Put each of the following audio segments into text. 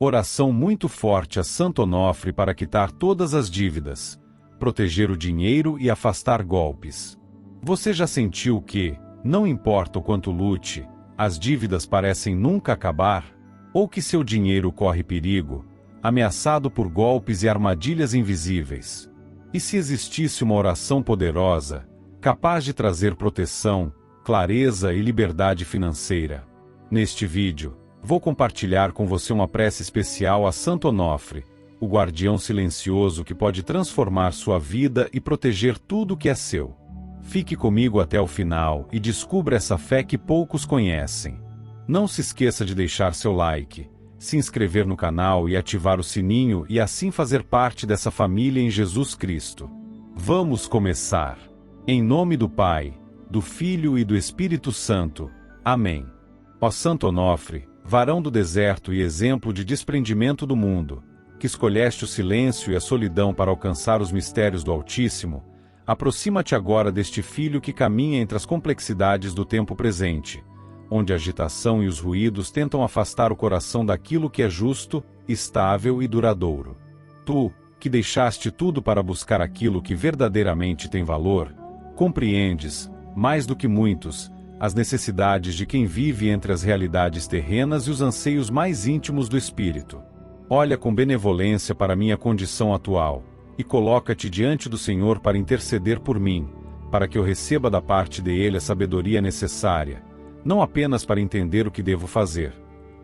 Oração muito forte a Santo Onofre para quitar todas as dívidas, proteger o dinheiro e afastar golpes. Você já sentiu que, não importa o quanto lute, as dívidas parecem nunca acabar? Ou que seu dinheiro corre perigo, ameaçado por golpes e armadilhas invisíveis? E se existisse uma oração poderosa, capaz de trazer proteção, clareza e liberdade financeira? Neste vídeo, vou compartilhar com você uma prece especial a Santo Onofre, o guardião silencioso que pode transformar sua vida e proteger tudo que é seu. Fique comigo até o final e descubra essa fé que poucos conhecem. Não se esqueça de deixar seu like, se inscrever no canal e ativar o sininho e assim fazer parte dessa família em Jesus Cristo. Vamos começar. Em nome do Pai, do Filho e do Espírito Santo. Amém. Ó Santo Onofre, varão do deserto e exemplo de desprendimento do mundo, que escolheste o silêncio e a solidão para alcançar os mistérios do Altíssimo, aproxima-te agora deste filho que caminha entre as complexidades do tempo presente, onde a agitação e os ruídos tentam afastar o coração daquilo que é justo, estável e duradouro. Tu, que deixaste tudo para buscar aquilo que verdadeiramente tem valor, compreendes, mais do que muitos, as necessidades de quem vive entre as realidades terrenas e os anseios mais íntimos do espírito. Olha com benevolência para minha condição atual, e coloca-te diante do Senhor para interceder por mim, para que eu receba da parte dele a sabedoria necessária, não apenas para entender o que devo fazer,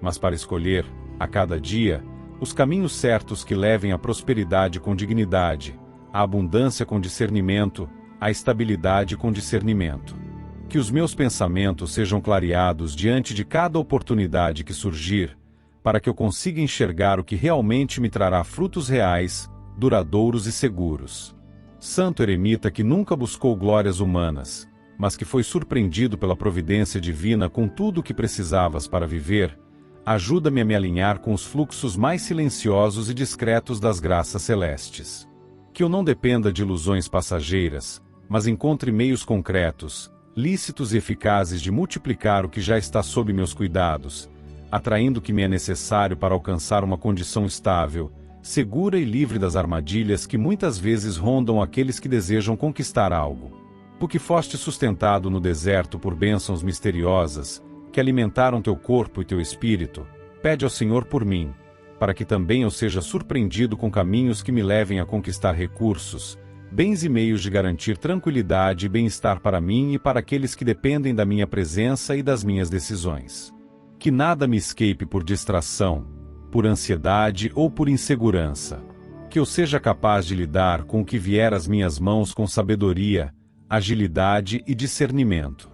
mas para escolher, a cada dia, os caminhos certos que levem à prosperidade com dignidade, à abundância com discernimento, à estabilidade com discernimento. Que os meus pensamentos sejam clareados diante de cada oportunidade que surgir, para que eu consiga enxergar o que realmente me trará frutos reais, duradouros e seguros. Santo eremita que nunca buscou glórias humanas, mas que foi surpreendido pela providência divina com tudo o que precisavas para viver, ajuda-me a me alinhar com os fluxos mais silenciosos e discretos das graças celestes. Que eu não dependa de ilusões passageiras, mas encontre meios concretos, lícitos e eficazes de multiplicar o que já está sob meus cuidados, atraindo o que me é necessário para alcançar uma condição estável, segura e livre das armadilhas que muitas vezes rondam aqueles que desejam conquistar algo. Porque foste sustentado no deserto por bênçãos misteriosas, que alimentaram teu corpo e teu espírito, pede ao Senhor por mim, para que também eu seja surpreendido com caminhos que me levem a conquistar recursos, bens e meios de garantir tranquilidade e bem-estar para mim e para aqueles que dependem da minha presença e das minhas decisões. Que nada me escape por distração, por ansiedade ou por insegurança. Que eu seja capaz de lidar com o que vier às minhas mãos com sabedoria, agilidade e discernimento.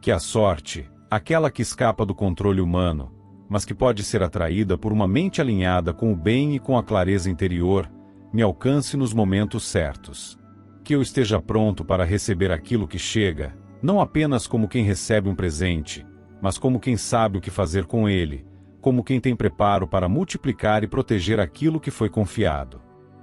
Que a sorte, aquela que escapa do controle humano, mas que pode ser atraída por uma mente alinhada com o bem e com a clareza interior, me alcance nos momentos certos. Que eu esteja pronto para receber aquilo que chega, não apenas como quem recebe um presente, mas como quem sabe o que fazer com ele, como quem tem preparo para multiplicar e proteger aquilo que foi confiado.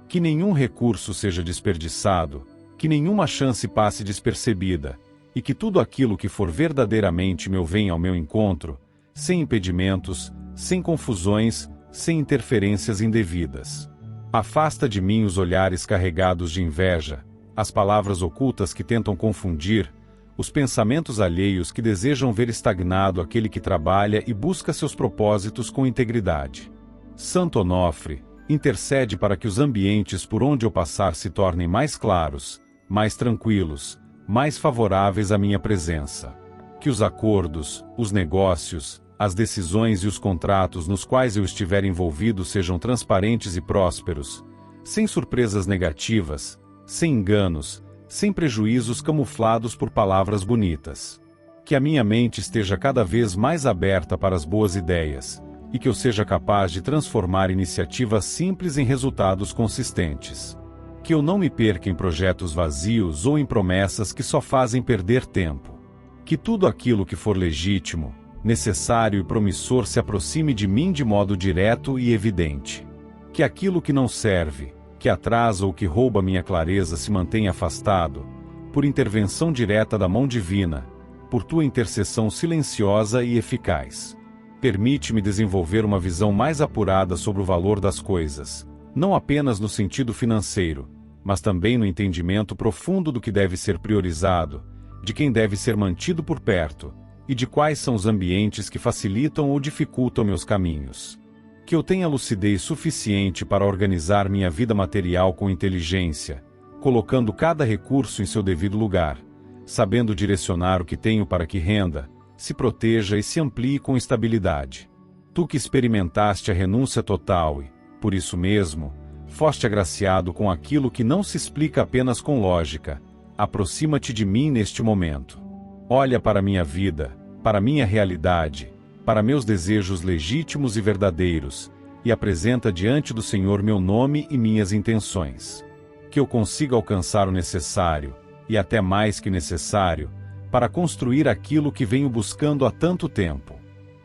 Que nenhum recurso seja desperdiçado, que nenhuma chance passe despercebida, e que tudo aquilo que for verdadeiramente meu venha ao meu encontro, sem impedimentos, sem confusões, sem interferências indevidas. Afasta de mim os olhares carregados de inveja, as palavras ocultas que tentam confundir, os pensamentos alheios que desejam ver estagnado aquele que trabalha e busca seus propósitos com integridade. Santo Onofre, intercede para que os ambientes por onde eu passar se tornem mais claros, mais tranquilos, mais favoráveis à minha presença. Que os acordos, os negócios, as decisões e os contratos nos quais eu estiver envolvido sejam transparentes e prósperos, sem surpresas negativas, sem enganos, sem prejuízos camuflados por palavras bonitas. Que a minha mente esteja cada vez mais aberta para as boas ideias, e que eu seja capaz de transformar iniciativas simples em resultados consistentes. Que eu não me perca em projetos vazios ou em promessas que só fazem perder tempo. Que tudo aquilo que for legítimo, necessário e promissor se aproxime de mim de modo direto e evidente. Que aquilo que não serve, que atrasa ou que rouba minha clareza se mantenha afastado, por intervenção direta da mão divina, por tua intercessão silenciosa e eficaz. Permite-me desenvolver uma visão mais apurada sobre o valor das coisas, não apenas no sentido financeiro, mas também no entendimento profundo do que deve ser priorizado, de quem deve ser mantido por perto, e de quais são os ambientes que facilitam ou dificultam meus caminhos. Que eu tenha lucidez suficiente para organizar minha vida material com inteligência, colocando cada recurso em seu devido lugar, sabendo direcionar o que tenho para que renda, se proteja e se amplie com estabilidade. Tu que experimentaste a renúncia total e, por isso mesmo, foste agraciado com aquilo que não se explica apenas com lógica, aproxima-te de mim neste momento. Olha para minha vida, para minha realidade, para meus desejos legítimos e verdadeiros, e apresenta diante do Senhor meu nome e minhas intenções. Que eu consiga alcançar o necessário, e até mais que necessário, para construir aquilo que venho buscando há tanto tempo.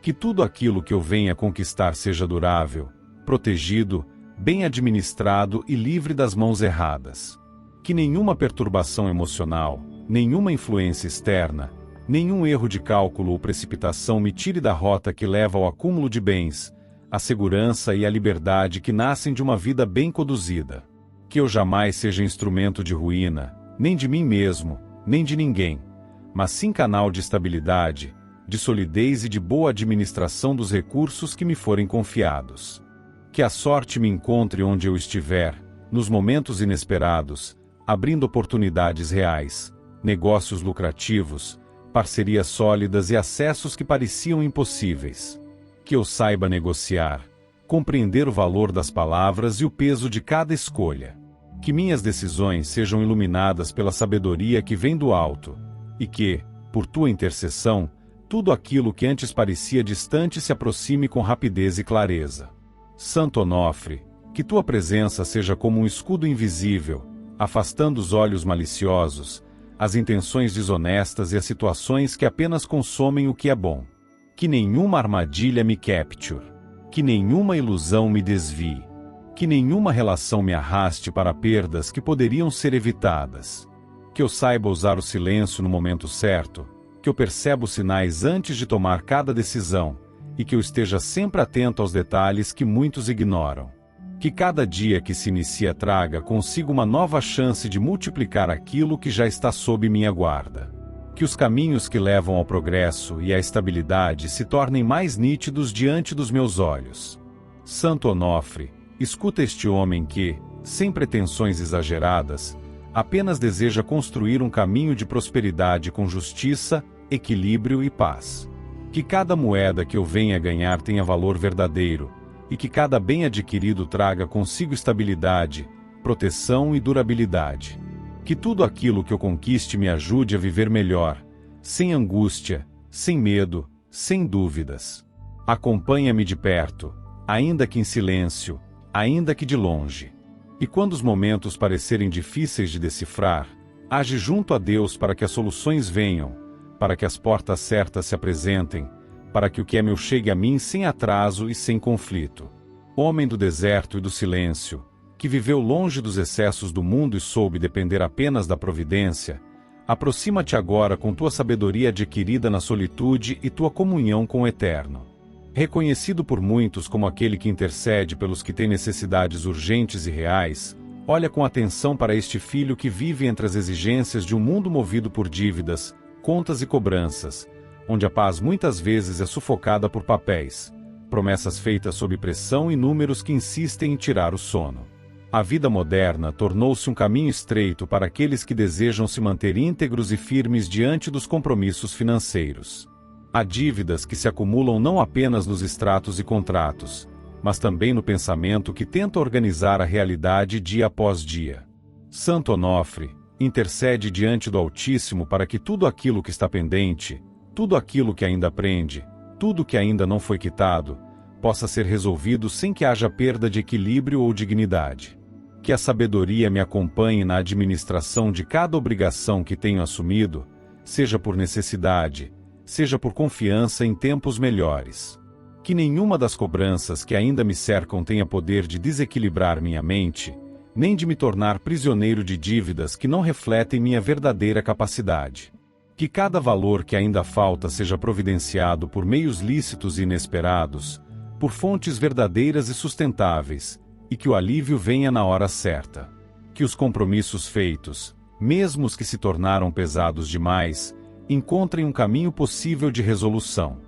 Que tudo aquilo que eu venha conquistar seja durável, protegido, bem administrado e livre das mãos erradas. Que nenhuma perturbação emocional, nenhuma influência externa, nenhum erro de cálculo ou precipitação me tire da rota que leva ao acúmulo de bens, a segurança e a liberdade que nascem de uma vida bem conduzida. Que eu jamais seja instrumento de ruína, nem de mim mesmo, nem de ninguém, mas sim canal de estabilidade, de solidez e de boa administração dos recursos que me forem confiados. Que a sorte me encontre onde eu estiver, nos momentos inesperados, abrindo oportunidades reais, negócios lucrativos, parcerias sólidas e acessos que pareciam impossíveis. Que eu saiba negociar, compreender o valor das palavras e o peso de cada escolha. Que minhas decisões sejam iluminadas pela sabedoria que vem do alto, e que, por tua intercessão, tudo aquilo que antes parecia distante se aproxime com rapidez e clareza. Santo Onofre, que tua presença seja como um escudo invisível, afastando os olhos maliciosos, as intenções desonestas e as situações que apenas consomem o que é bom. Que nenhuma armadilha me capture, que nenhuma ilusão me desvie, que nenhuma relação me arraste para perdas que poderiam ser evitadas. Que eu saiba usar o silêncio no momento certo, que eu perceba os sinais antes de tomar cada decisão, e que eu esteja sempre atento aos detalhes que muitos ignoram. Que cada dia que se inicia traga consigo uma nova chance de multiplicar aquilo que já está sob minha guarda. Que os caminhos que levam ao progresso e à estabilidade se tornem mais nítidos diante dos meus olhos. Santo Onofre, escuta este homem que, sem pretensões exageradas, apenas deseja construir um caminho de prosperidade com justiça, equilíbrio e paz. Que cada moeda que eu venha a ganhar tenha valor verdadeiro, e que cada bem adquirido traga consigo estabilidade, proteção e durabilidade. Que tudo aquilo que eu conquiste me ajude a viver melhor, sem angústia, sem medo, sem dúvidas. Acompanha-me de perto, ainda que em silêncio, ainda que de longe. E quando os momentos parecerem difíceis de decifrar, age junto a Deus para que as soluções venham, para que as portas certas se apresentem, para que o que é meu chegue a mim sem atraso e sem conflito. Homem do deserto e do silêncio, que viveu longe dos excessos do mundo e soube depender apenas da providência, aproxima-te agora com tua sabedoria adquirida na solitude e tua comunhão com o Eterno. Reconhecido por muitos como aquele que intercede pelos que têm necessidades urgentes e reais, olha com atenção para este filho que vive entre as exigências de um mundo movido por dívidas, contas e cobranças, onde a paz muitas vezes é sufocada por papéis, promessas feitas sob pressão e números que insistem em tirar o sono. A vida moderna tornou-se um caminho estreito para aqueles que desejam se manter íntegros e firmes diante dos compromissos financeiros. Há dívidas que se acumulam não apenas nos extratos e contratos, mas também no pensamento que tenta organizar a realidade dia após dia. Santo Onofre, intercede diante do Altíssimo para que tudo aquilo que está pendente, tudo aquilo que ainda prende, tudo que ainda não foi quitado, possa ser resolvido sem que haja perda de equilíbrio ou dignidade. Que a sabedoria me acompanhe na administração de cada obrigação que tenho assumido, seja por necessidade, seja por confiança em tempos melhores. Que nenhuma das cobranças que ainda me cercam tenha poder de desequilibrar minha mente, nem de me tornar prisioneiro de dívidas que não refletem minha verdadeira capacidade. Que cada valor que ainda falta seja providenciado por meios lícitos e inesperados, por fontes verdadeiras e sustentáveis, e que o alívio venha na hora certa. Que os compromissos feitos, mesmo os que se tornaram pesados demais, encontrem um caminho possível de resolução.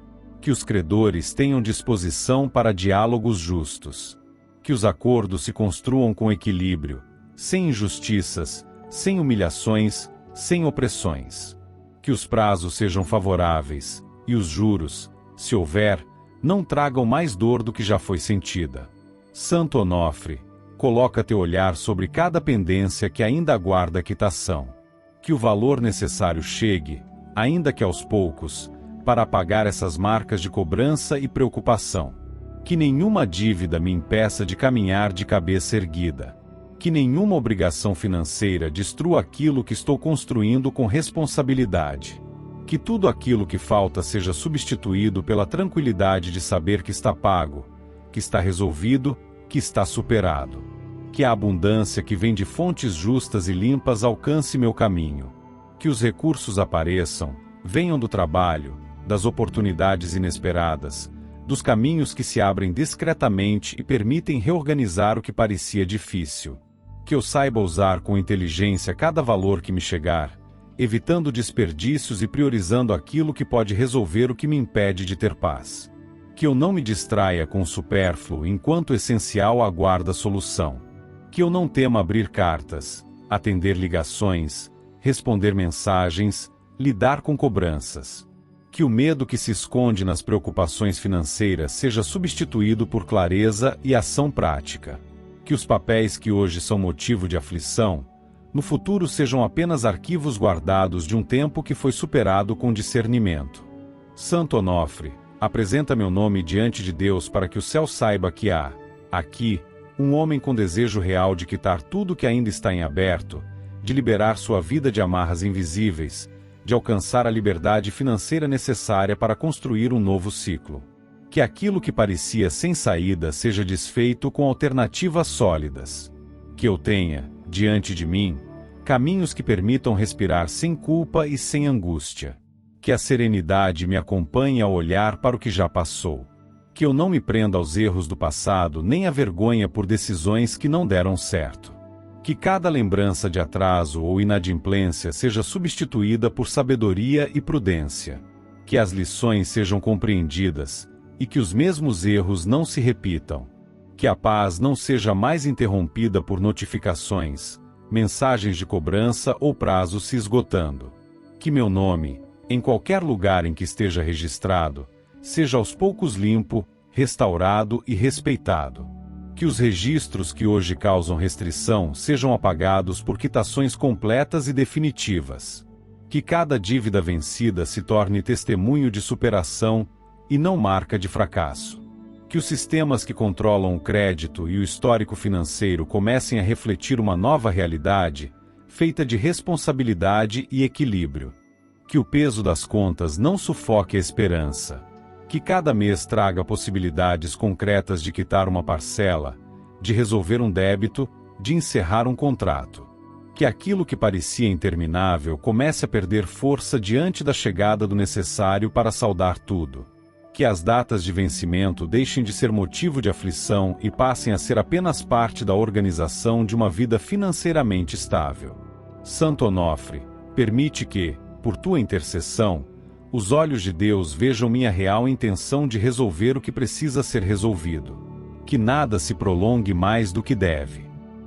Que os credores tenham disposição para diálogos justos. Que os acordos se construam com equilíbrio, sem injustiças, sem humilhações, sem opressões. Que os prazos sejam favoráveis, e os juros, se houver, não tragam mais dor do que já foi sentida. Santo Onofre, coloca teu olhar sobre cada pendência que ainda aguarda quitação. Que o valor necessário chegue, ainda que aos poucos, para apagar essas marcas de cobrança e preocupação. Que nenhuma dívida me impeça de caminhar de cabeça erguida. Que nenhuma obrigação financeira destrua aquilo que estou construindo com responsabilidade. Que tudo aquilo que falta seja substituído pela tranquilidade de saber que está pago, que está resolvido, que está superado. Que a abundância que vem de fontes justas e limpas alcance meu caminho. Que os recursos apareçam, venham do trabalho, das oportunidades inesperadas, dos caminhos que se abrem discretamente e permitem reorganizar o que parecia difícil. Que eu saiba usar com inteligência cada valor que me chegar, evitando desperdícios e priorizando aquilo que pode resolver o que me impede de ter paz. Que eu não me distraia com o supérfluo enquanto o essencial aguarda solução. Que eu não tema abrir cartas, atender ligações, responder mensagens, lidar com cobranças. Que o medo que se esconde nas preocupações financeiras seja substituído por clareza e ação prática. Que os papéis que hoje são motivo de aflição, no futuro sejam apenas arquivos guardados de um tempo que foi superado com discernimento. Santo Onofre, apresenta meu nome diante de Deus para que o céu saiba que há, aqui, um homem com desejo real de quitar tudo que ainda está em aberto, de liberar sua vida de amarras invisíveis, de alcançar a liberdade financeira necessária para construir um novo ciclo. Que aquilo que parecia sem saída seja desfeito com alternativas sólidas. Que eu tenha, diante de mim, caminhos que permitam respirar sem culpa e sem angústia. Que a serenidade me acompanhe ao olhar para o que já passou. Que eu não me prenda aos erros do passado nem à vergonha por decisões que não deram certo. Que cada lembrança de atraso ou inadimplência seja substituída por sabedoria e prudência. Que as lições sejam compreendidas, e que os mesmos erros não se repitam. Que a paz não seja mais interrompida por notificações, mensagens de cobrança ou prazos se esgotando. Que meu nome, em qualquer lugar em que esteja registrado, seja aos poucos limpo, restaurado e respeitado. Que os registros que hoje causam restrição sejam apagados por quitações completas e definitivas. Que cada dívida vencida se torne testemunho de superação e não marca de fracasso. Que os sistemas que controlam o crédito e o histórico financeiro comecem a refletir uma nova realidade, feita de responsabilidade e equilíbrio. Que o peso das contas não sufoque a esperança. Que cada mês traga possibilidades concretas de quitar uma parcela, de resolver um débito, de encerrar um contrato. Que aquilo que parecia interminável comece a perder força diante da chegada do necessário para saldar tudo. Que as datas de vencimento deixem de ser motivo de aflição e passem a ser apenas parte da organização de uma vida financeiramente estável. Santo Onofre, permite que, por tua intercessão, os olhos de Deus vejam minha real intenção de resolver o que precisa ser resolvido. Que nada se prolongue mais do que deve.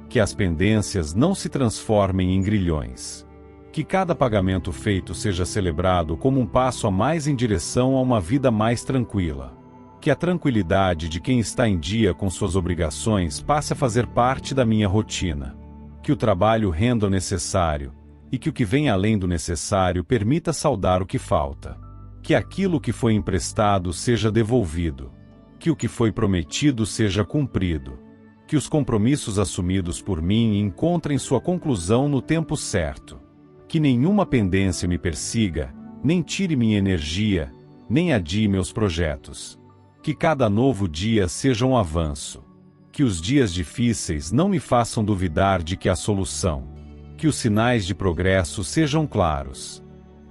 Que as pendências não se transformem em grilhões. Que cada pagamento feito seja celebrado como um passo a mais em direção a uma vida mais tranquila. Que a tranquilidade de quem está em dia com suas obrigações passe a fazer parte da minha rotina. Que o trabalho renda o necessário, e que o que vem além do necessário permita saldar o que falta. Que aquilo que foi emprestado seja devolvido. Que o que foi prometido seja cumprido. Que os compromissos assumidos por mim encontrem sua conclusão no tempo certo. Que nenhuma pendência me persiga, nem tire minha energia, nem adie meus projetos. Que cada novo dia seja um avanço. Que os dias difíceis não me façam duvidar de que há solução. Que os sinais de progresso sejam claros.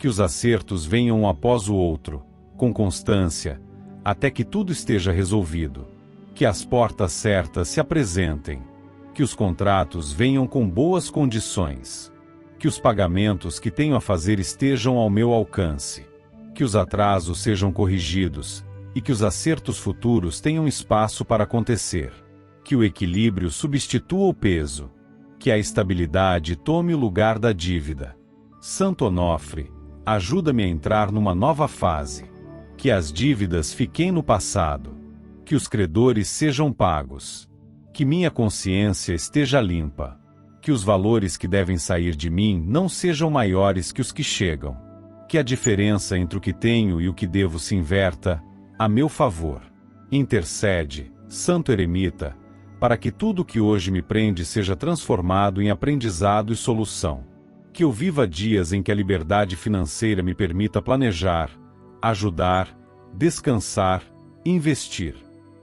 Que os acertos venham um após o outro, com constância, até que tudo esteja resolvido. Que as portas certas se apresentem. Que os contratos venham com boas condições. Que os pagamentos que tenho a fazer estejam ao meu alcance. Que os atrasos sejam corrigidos, e que os acertos futuros tenham espaço para acontecer. Que o equilíbrio substitua o peso. Que a estabilidade tome o lugar da dívida. Santo Onofre, ajuda-me a entrar numa nova fase. Que as dívidas fiquem no passado. Que os credores sejam pagos. Que minha consciência esteja limpa. Que os valores que devem sair de mim não sejam maiores que os que chegam. Que a diferença entre o que tenho e o que devo se inverta, a meu favor. Intercede, Santo Eremita, para que tudo que hoje me prende seja transformado em aprendizado e solução. Que eu viva dias em que a liberdade financeira me permita planejar, ajudar, descansar, investir.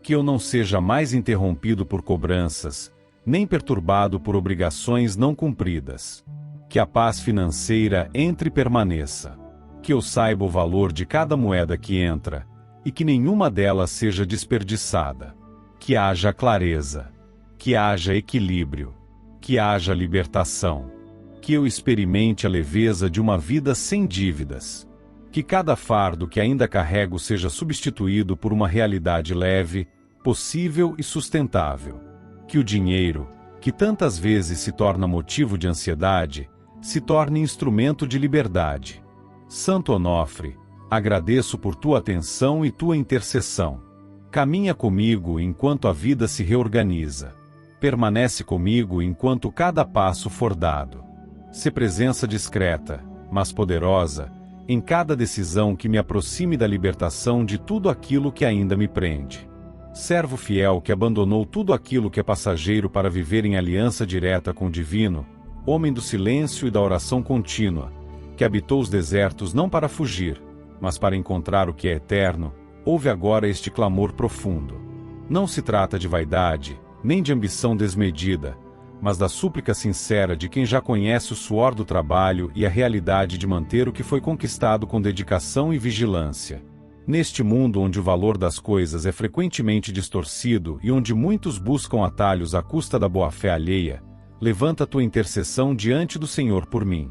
Que eu não seja mais interrompido por cobranças, nem perturbado por obrigações não cumpridas. Que a paz financeira entre e permaneça. Que eu saiba o valor de cada moeda que entra, e que nenhuma delas seja desperdiçada. Que haja clareza. Que haja equilíbrio. Que haja libertação. Que eu experimente a leveza de uma vida sem dívidas. Que cada fardo que ainda carrego seja substituído por uma realidade leve, possível e sustentável. Que o dinheiro, que tantas vezes se torna motivo de ansiedade, se torne instrumento de liberdade. Santo Onofre, agradeço por tua atenção e tua intercessão. Caminha comigo enquanto a vida se reorganiza. Permanece comigo enquanto cada passo for dado. Sê presença discreta, mas poderosa, em cada decisão que me aproxime da libertação de tudo aquilo que ainda me prende. Servo fiel que abandonou tudo aquilo que é passageiro para viver em aliança direta com o divino, homem do silêncio e da oração contínua, que habitou os desertos não para fugir, mas para encontrar o que é eterno, ouve agora este clamor profundo. Não se trata de vaidade, nem de ambição desmedida, mas da súplica sincera de quem já conhece o suor do trabalho e a realidade de manter o que foi conquistado com dedicação e vigilância. Neste mundo onde o valor das coisas é frequentemente distorcido e onde muitos buscam atalhos à custa da boa-fé alheia, levanta tua intercessão diante do Senhor por mim.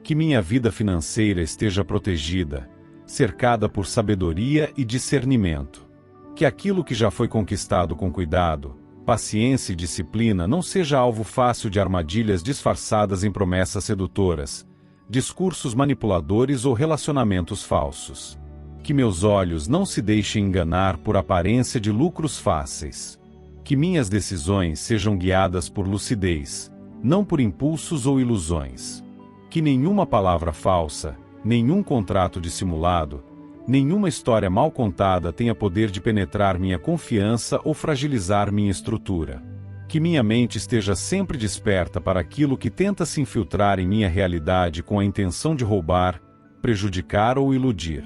Que minha vida financeira esteja protegida, cercada por sabedoria e discernimento. Que aquilo que já foi conquistado com cuidado, paciência e disciplina não seja alvo fácil de armadilhas disfarçadas em promessas sedutoras, discursos manipuladores ou relacionamentos falsos. Que meus olhos não se deixem enganar por aparência de lucros fáceis. Que minhas decisões sejam guiadas por lucidez, não por impulsos ou ilusões. Que nenhuma palavra falsa, nenhum contrato dissimulado, nenhuma história mal contada tenha poder de penetrar minha confiança ou fragilizar minha estrutura. Que minha mente esteja sempre desperta para aquilo que tenta se infiltrar em minha realidade com a intenção de roubar, prejudicar ou iludir.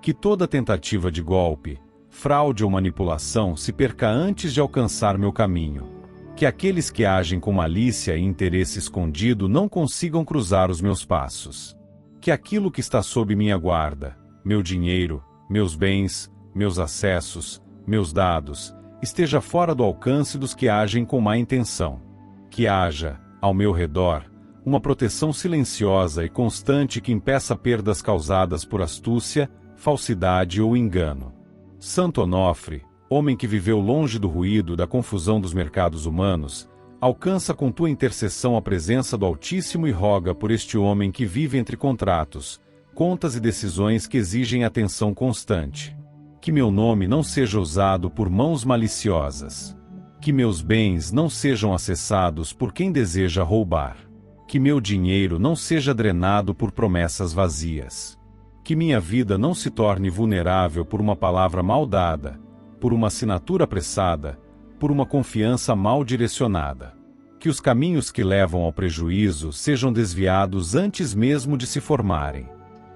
Que toda tentativa de golpe, fraude ou manipulação se perca antes de alcançar meu caminho. Que aqueles que agem com malícia e interesse escondido não consigam cruzar os meus passos. Que aquilo que está sob minha guarda, meu dinheiro, meus bens, meus acessos, meus dados, esteja fora do alcance dos que agem com má intenção. Que haja, ao meu redor, uma proteção silenciosa e constante que impeça perdas causadas por astúcia, falsidade ou engano. Santo Onofre, homem que viveu longe do ruído da confusão dos mercados humanos, alcança com tua intercessão a presença do Altíssimo e roga por este homem que vive entre contratos, contas e decisões que exigem atenção constante. Que meu nome não seja usado por mãos maliciosas. Que meus bens não sejam acessados por quem deseja roubar. Que meu dinheiro não seja drenado por promessas vazias. Que minha vida não se torne vulnerável por uma palavra mal dada, por uma assinatura apressada, por uma confiança mal direcionada. Que os caminhos que levam ao prejuízo sejam desviados antes mesmo de se formarem.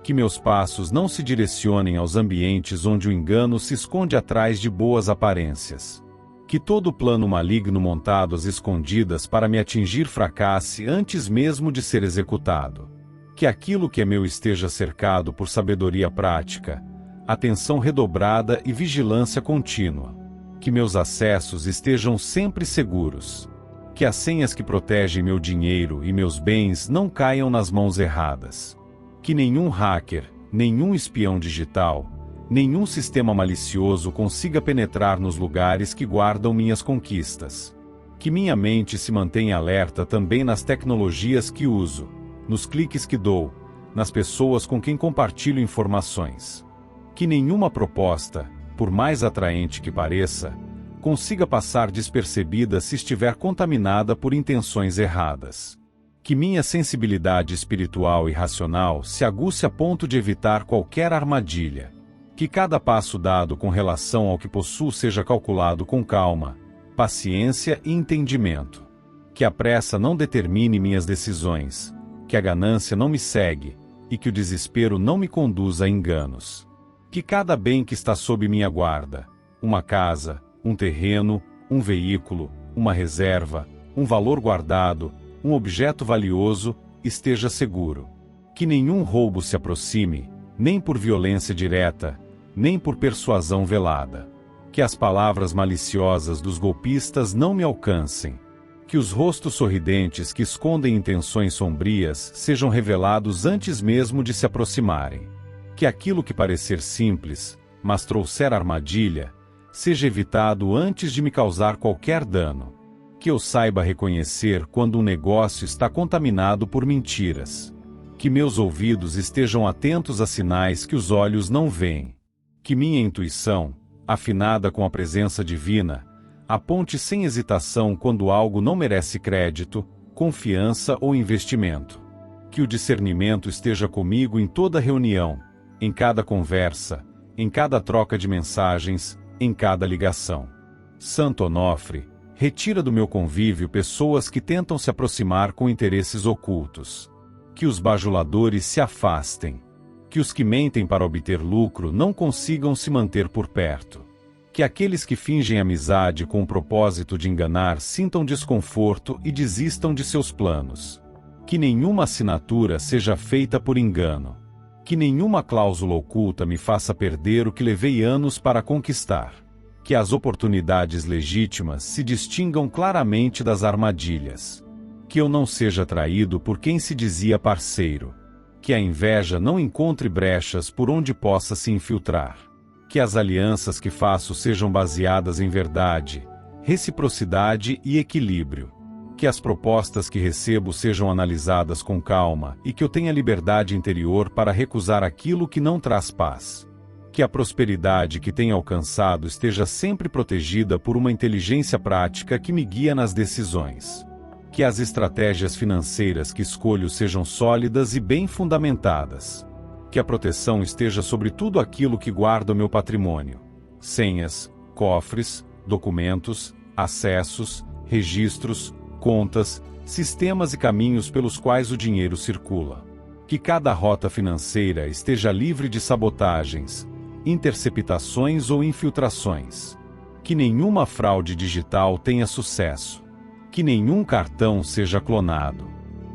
Que meus passos não se direcionem aos ambientes onde o engano se esconde atrás de boas aparências. Que todo plano maligno montado às escondidas para me atingir fracasse antes mesmo de ser executado. Que aquilo que é meu esteja cercado por sabedoria prática, atenção redobrada e vigilância contínua. Que meus acessos estejam sempre seguros. Que as senhas que protegem meu dinheiro e meus bens não caiam nas mãos erradas. Que nenhum hacker, nenhum espião digital, nenhum sistema malicioso consiga penetrar nos lugares que guardam minhas conquistas. Que minha mente se mantenha alerta também nas tecnologias que uso, nos cliques que dou, nas pessoas com quem compartilho informações. Que nenhuma proposta, por mais atraente que pareça, consiga passar despercebida se estiver contaminada por intenções erradas. Que minha sensibilidade espiritual e racional se aguce a ponto de evitar qualquer armadilha. Que cada passo dado com relação ao que possuo seja calculado com calma, paciência e entendimento. Que a pressa não determine minhas decisões, que a ganância não me cegue, e que o desespero não me conduza a enganos. Que cada bem que está sob minha guarda, uma casa, um terreno, um veículo, uma reserva, um valor guardado, um objeto valioso, esteja seguro. Que nenhum roubo se aproxime, nem por violência direta, nem por persuasão velada. Que as palavras maliciosas dos golpistas não me alcancem. Que os rostos sorridentes que escondem intenções sombrias sejam revelados antes mesmo de se aproximarem. Que aquilo que parecer simples, mas trouxer armadilha, seja evitado antes de me causar qualquer dano. Que eu saiba reconhecer quando um negócio está contaminado por mentiras. Que meus ouvidos estejam atentos a sinais que os olhos não veem. Que minha intuição, afinada com a presença divina, aponte sem hesitação quando algo não merece crédito, confiança ou investimento. Que o discernimento esteja comigo em toda reunião, em cada conversa, em cada troca de mensagens, em cada ligação. Santo Onofre, retira do meu convívio pessoas que tentam se aproximar com interesses ocultos. Que os bajuladores se afastem. Que os que mentem para obter lucro não consigam se manter por perto. Que aqueles que fingem amizade com o propósito de enganar sintam desconforto e desistam de seus planos. Que nenhuma assinatura seja feita por engano. Que nenhuma cláusula oculta me faça perder o que levei anos para conquistar. Que as oportunidades legítimas se distingam claramente das armadilhas. Que eu não seja traído por quem se dizia parceiro. Que a inveja não encontre brechas por onde possa se infiltrar. Que as alianças que faço sejam baseadas em verdade, reciprocidade e equilíbrio. Que as propostas que recebo sejam analisadas com calma e que eu tenha liberdade interior para recusar aquilo que não traz paz. Que a prosperidade que tenho alcançado esteja sempre protegida por uma inteligência prática que me guia nas decisões. Que as estratégias financeiras que escolho sejam sólidas e bem fundamentadas. Que a proteção esteja sobre tudo aquilo que guarda o meu patrimônio. Senhas, cofres, documentos, acessos, registros, contas, sistemas e caminhos pelos quais o dinheiro circula. Que cada rota financeira esteja livre de sabotagens, interceptações ou infiltrações. Que nenhuma fraude digital tenha sucesso. Que nenhum cartão seja clonado.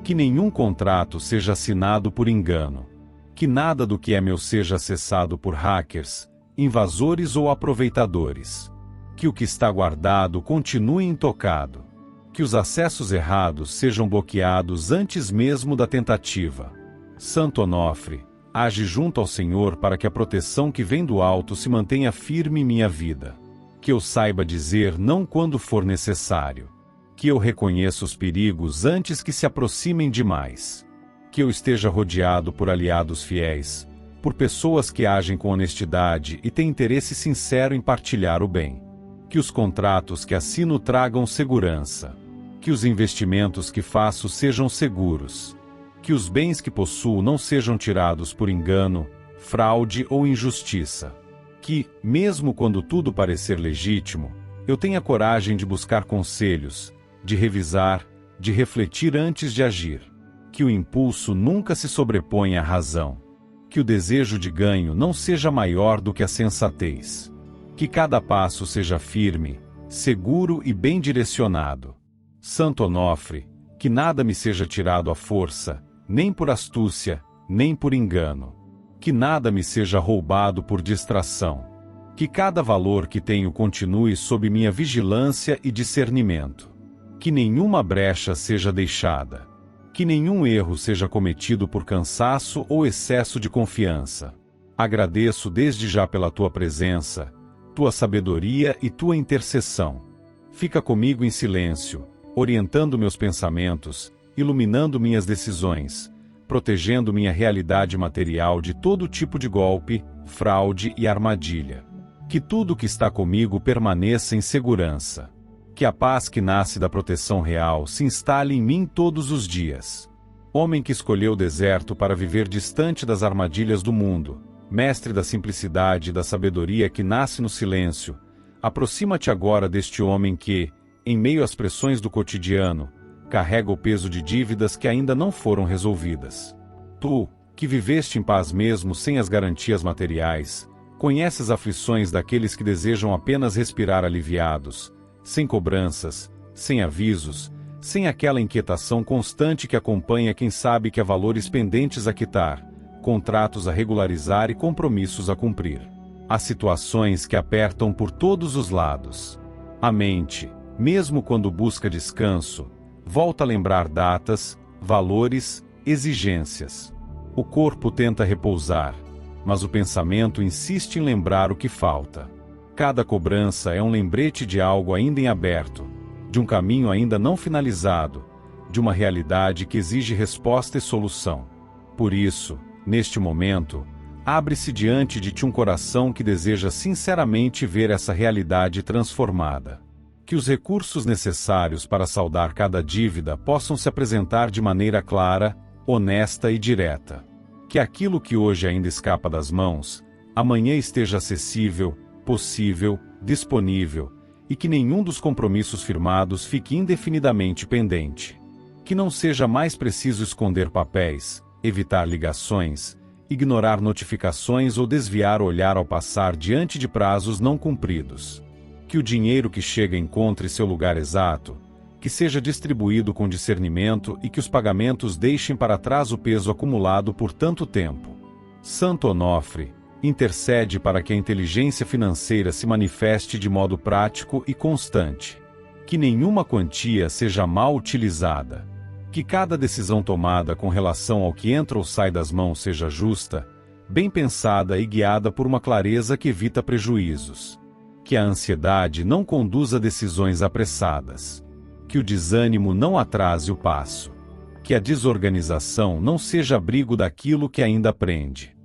Que nenhum contrato seja assinado por engano. Que nada do que é meu seja acessado por hackers, invasores ou aproveitadores. Que o que está guardado continue intocado. Que os acessos errados sejam bloqueados antes mesmo da tentativa. Santo Onofre, age junto ao Senhor para que a proteção que vem do alto se mantenha firme em minha vida. Que eu saiba dizer não quando for necessário. Que eu reconheça os perigos antes que se aproximem demais. Que eu esteja rodeado por aliados fiéis, por pessoas que agem com honestidade e têm interesse sincero em partilhar o bem. Que os contratos que assino tragam segurança. Que os investimentos que faço sejam seguros. Que os bens que possuo não sejam tirados por engano, fraude ou injustiça. Que, mesmo quando tudo parecer legítimo, eu tenha coragem de buscar conselhos, de revisar, de refletir antes de agir. Que o impulso nunca se sobreponha à razão. Que o desejo de ganho não seja maior do que a sensatez. Que cada passo seja firme, seguro e bem direcionado. Santo Onofre, que nada me seja tirado à força, nem por astúcia, nem por engano. Que nada me seja roubado por distração. Que cada valor que tenho continue sob minha vigilância e discernimento. Que nenhuma brecha seja deixada. Que nenhum erro seja cometido por cansaço ou excesso de confiança. Agradeço desde já pela tua presença, tua sabedoria e tua intercessão. Fica comigo em silêncio, orientando meus pensamentos, iluminando minhas decisões, protegendo minha realidade material de todo tipo de golpe, fraude e armadilha. Que tudo que está comigo permaneça em segurança. Que a paz que nasce da proteção real se instale em mim todos os dias. Homem que escolheu o deserto para viver distante das armadilhas do mundo, mestre da simplicidade e da sabedoria que nasce no silêncio, aproxima-te agora deste homem que, em meio às pressões do cotidiano, carrega o peso de dívidas que ainda não foram resolvidas. Tu, que viveste em paz mesmo sem as garantias materiais, conheces as aflições daqueles que desejam apenas respirar aliviados, sem cobranças, sem avisos, sem aquela inquietação constante que acompanha quem sabe que há valores pendentes a quitar, contratos a regularizar e compromissos a cumprir. Há situações que apertam por todos os lados. A mente, mesmo quando busca descanso, volta a lembrar datas, valores, exigências. O corpo tenta repousar, mas o pensamento insiste em lembrar o que falta. Cada cobrança é um lembrete de algo ainda em aberto, de um caminho ainda não finalizado, de uma realidade que exige resposta e solução. Por isso, neste momento, abre-se diante de ti um coração que deseja sinceramente ver essa realidade transformada. Que os recursos necessários para saldar cada dívida possam se apresentar de maneira clara, honesta e direta. Que aquilo que hoje ainda escapa das mãos, amanhã esteja acessível, possível, disponível, e que nenhum dos compromissos firmados fique indefinidamente pendente. Que não seja mais preciso esconder papéis, evitar ligações, ignorar notificações ou desviar o olhar ao passar diante de prazos não cumpridos. Que o dinheiro que chega encontre seu lugar exato, que seja distribuído com discernimento e que os pagamentos deixem para trás o peso acumulado por tanto tempo. Santo Onofre, intercede para que a inteligência financeira se manifeste de modo prático e constante. Que nenhuma quantia seja mal utilizada. Que cada decisão tomada com relação ao que entra ou sai das mãos seja justa, bem pensada e guiada por uma clareza que evita prejuízos. Que a ansiedade não conduza decisões apressadas. Que o desânimo não atrase o passo. Que a desorganização não seja abrigo daquilo que ainda prende.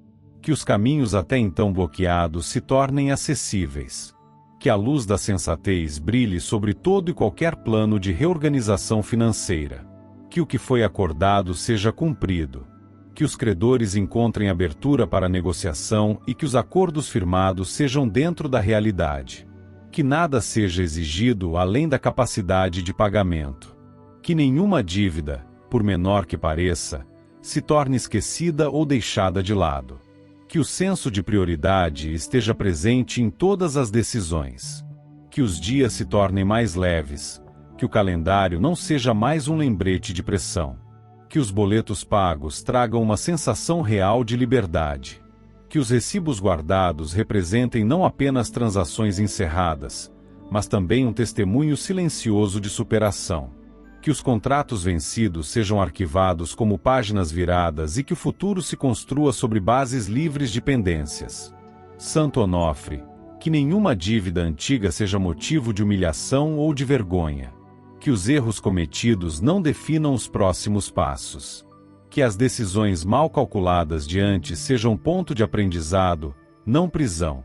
Que os caminhos até então bloqueados se tornem acessíveis. Que a luz da sensatez brilhe sobre todo e qualquer plano de reorganização financeira. Que o que foi acordado seja cumprido. Que os credores encontrem abertura para negociação e que os acordos firmados sejam dentro da realidade. Que nada seja exigido além da capacidade de pagamento. Que nenhuma dívida, por menor que pareça, se torne esquecida ou deixada de lado. Que o senso de prioridade esteja presente em todas as decisões. Que os dias se tornem mais leves. Que o calendário não seja mais um lembrete de pressão. Que os boletos pagos tragam uma sensação real de liberdade. Que os recibos guardados representem não apenas transações encerradas, mas também um testemunho silencioso de superação. Que os contratos vencidos sejam arquivados como páginas viradas e que o futuro se construa sobre bases livres de pendências. Santo Onofre, que nenhuma dívida antiga seja motivo de humilhação ou de vergonha. Que os erros cometidos não definam os próximos passos. Que as decisões mal calculadas de antes sejam ponto de aprendizado, não prisão.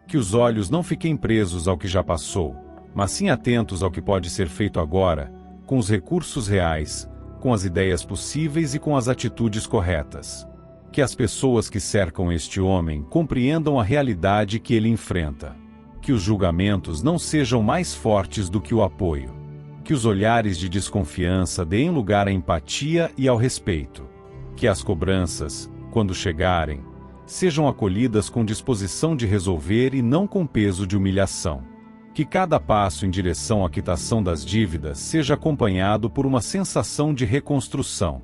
Que os olhos não fiquem presos ao que já passou, mas sim atentos ao que pode ser feito agora, com os recursos reais, com as ideias possíveis e com as atitudes corretas. Que as pessoas que cercam este homem compreendam a realidade que ele enfrenta. Que os julgamentos não sejam mais fortes do que o apoio. Que os olhares de desconfiança deem lugar à empatia e ao respeito. Que as cobranças, quando chegarem, sejam acolhidas com disposição de resolver e não com peso de humilhação. Que cada passo em direção à quitação das dívidas seja acompanhado por uma sensação de reconstrução.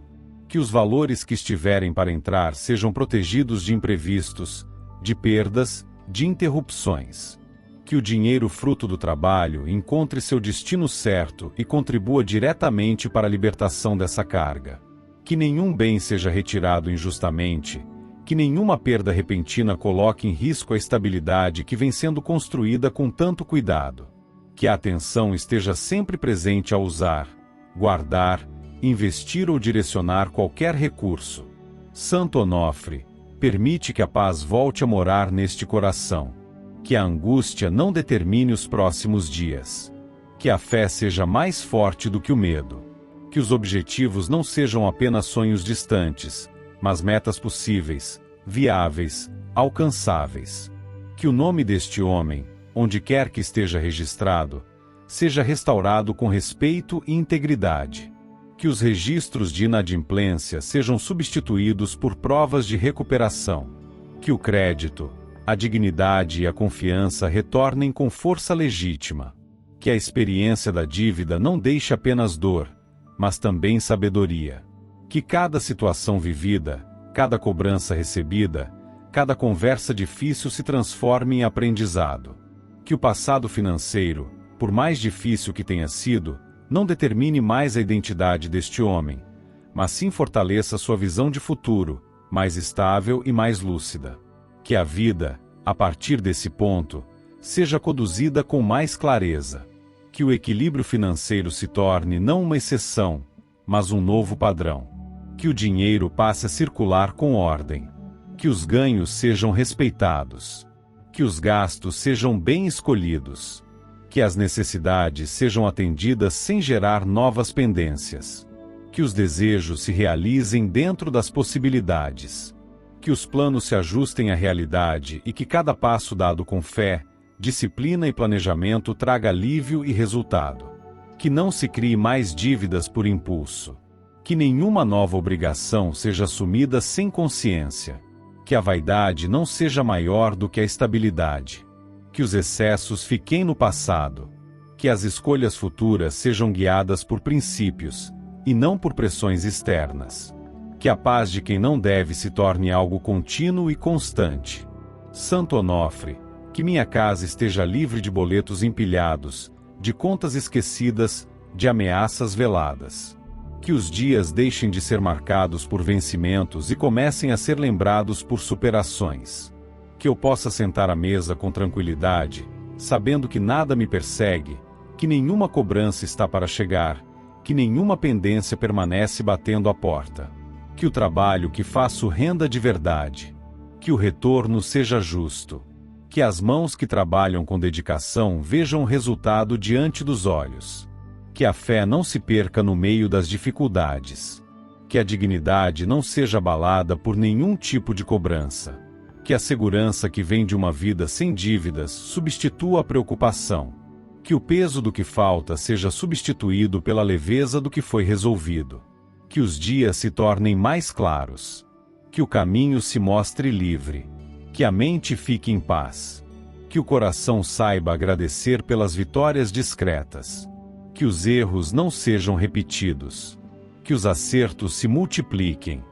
Que os valores que estiverem para entrar sejam protegidos de imprevistos, de perdas, de interrupções. Que o dinheiro fruto do trabalho encontre seu destino certo e contribua diretamente para a libertação dessa carga. Que nenhum bem seja retirado injustamente, que nenhuma perda repentina coloque em risco a estabilidade que vem sendo construída com tanto cuidado. Que a atenção esteja sempre presente ao usar, guardar, investir ou direcionar qualquer recurso. Santo Onofre, permite que a paz volte a morar neste coração. Que a angústia não determine os próximos dias. Que a fé seja mais forte do que o medo. Que os objetivos não sejam apenas sonhos distantes, mas metas possíveis, viáveis, alcançáveis. Que o nome deste homem, onde quer que esteja registrado, seja restaurado com respeito e integridade. Que os registros de inadimplência sejam substituídos por provas de recuperação. Que o crédito, a dignidade e a confiança retornem com força legítima. Que a experiência da dívida não deixe apenas dor, mas também sabedoria. Que cada situação vivida, cada cobrança recebida, cada conversa difícil se transforme em aprendizado. Que o passado financeiro, por mais difícil que tenha sido, não determine mais a identidade deste homem, mas sim fortaleça sua visão de futuro, mais estável e mais lúcida. Que a vida, a partir desse ponto, seja conduzida com mais clareza. Que o equilíbrio financeiro se torne não uma exceção, mas um novo padrão. Que o dinheiro passe a circular com ordem. Que os ganhos sejam respeitados. Que os gastos sejam bem escolhidos. Que as necessidades sejam atendidas sem gerar novas pendências. Que os desejos se realizem dentro das possibilidades. Que os planos se ajustem à realidade e que cada passo dado com fé, disciplina e planejamento traga alívio e resultado. Que não se crie mais dívidas por impulso. Que nenhuma nova obrigação seja assumida sem consciência. Que a vaidade não seja maior do que a estabilidade. Que os excessos fiquem no passado. Que as escolhas futuras sejam guiadas por princípios, e não por pressões externas. Que a paz de quem não deve se torne algo contínuo e constante. Santo Onofre, que minha casa esteja livre de boletos empilhados, de contas esquecidas, de ameaças veladas. Que os dias deixem de ser marcados por vencimentos e comecem a ser lembrados por superações. Que eu possa sentar à mesa com tranquilidade, sabendo que nada me persegue, que nenhuma cobrança está para chegar, que nenhuma pendência permanece batendo à porta. Que o trabalho que faço renda de verdade. Que o retorno seja justo. Que as mãos que trabalham com dedicação vejam o resultado diante dos olhos. Que a fé não se perca no meio das dificuldades. Que a dignidade não seja abalada por nenhum tipo de cobrança. Que a segurança que vem de uma vida sem dívidas substitua a preocupação. Que o peso do que falta seja substituído pela leveza do que foi resolvido. Que os dias se tornem mais claros. Que o caminho se mostre livre. Que a mente fique em paz. Que o coração saiba agradecer pelas vitórias discretas. Que os erros não sejam repetidos. Que os acertos se multipliquem.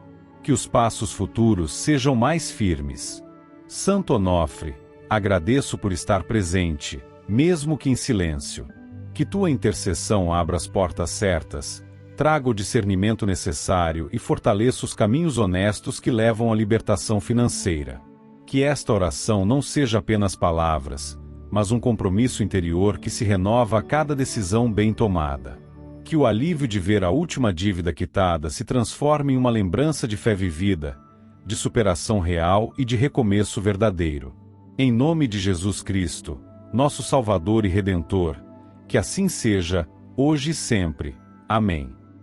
Que os passos futuros sejam mais firmes. Santo Onofre, agradeço por estar presente, mesmo que em silêncio. Que tua intercessão abra as portas certas, traga o discernimento necessário e fortaleça os caminhos honestos que levam à libertação financeira. Que esta oração não seja apenas palavras, mas um compromisso interior que se renova a cada decisão bem tomada. Que o alívio de ver a última dívida quitada se transforme em uma lembrança de fé vivida, de superação real e de recomeço verdadeiro. Em nome de Jesus Cristo, nosso Salvador e Redentor, que assim seja, hoje e sempre. Amém.